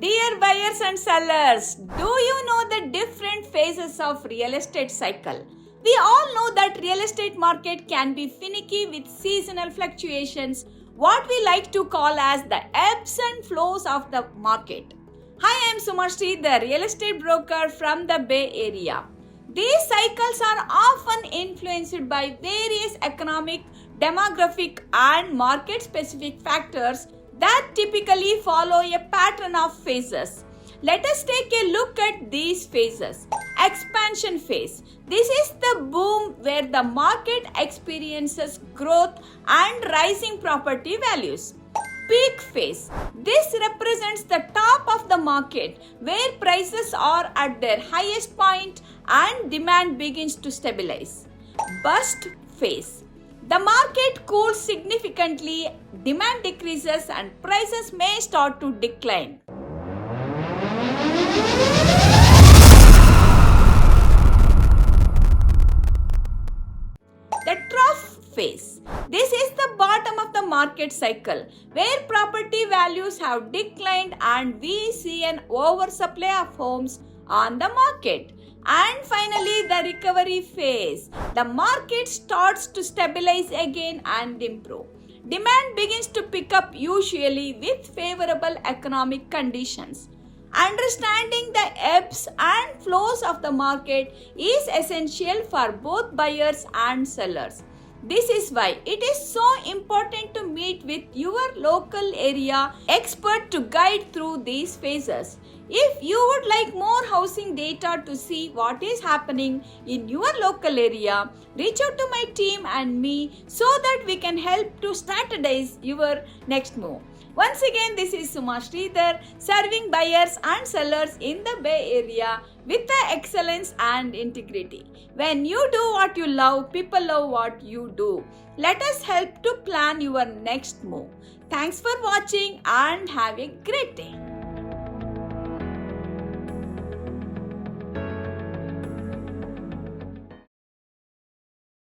Dear buyers and sellers, do you know the different phases of real estate cycle? We all know that real estate market can be finicky with seasonal fluctuations, what we like to call as the ebbs and flows of the market. Hi, I am Suma Sridhar, real estate broker from the Bay Area. These cycles are often influenced by various economic, demographic and market-specific factors that typically follow a pattern of phases. Let us take a look at these phases. Expansion phase. This is the boom where the market experiences growth and rising property values. Peak phase. This represents the top of the market where prices are at their highest point and demand begins to stabilize. Bust phase. The market cools significantly, demand decreases and prices may start to decline. The trough phase. This is the bottom of the market cycle where property values have declined and we see an oversupply of homes on the market. And finally, the recovery phase. The market starts to stabilize again and improve. Demand begins to pick up usually with favorable economic conditions. Understanding the ebbs and flows of the market is essential for both buyers and sellers. This is why it is so important to meet with your local area expert to guide through these phases. If you would like more housing data to see what is happening in your local area, reach out to my team and me so that we can help to strategize your next move. Once again, this is Suma Sridhar, serving buyers and sellers in the Bay Area with the excellence and integrity. When you do what you love, people love what you do. Let us help to plan your next move. Thanks for watching and have a great day.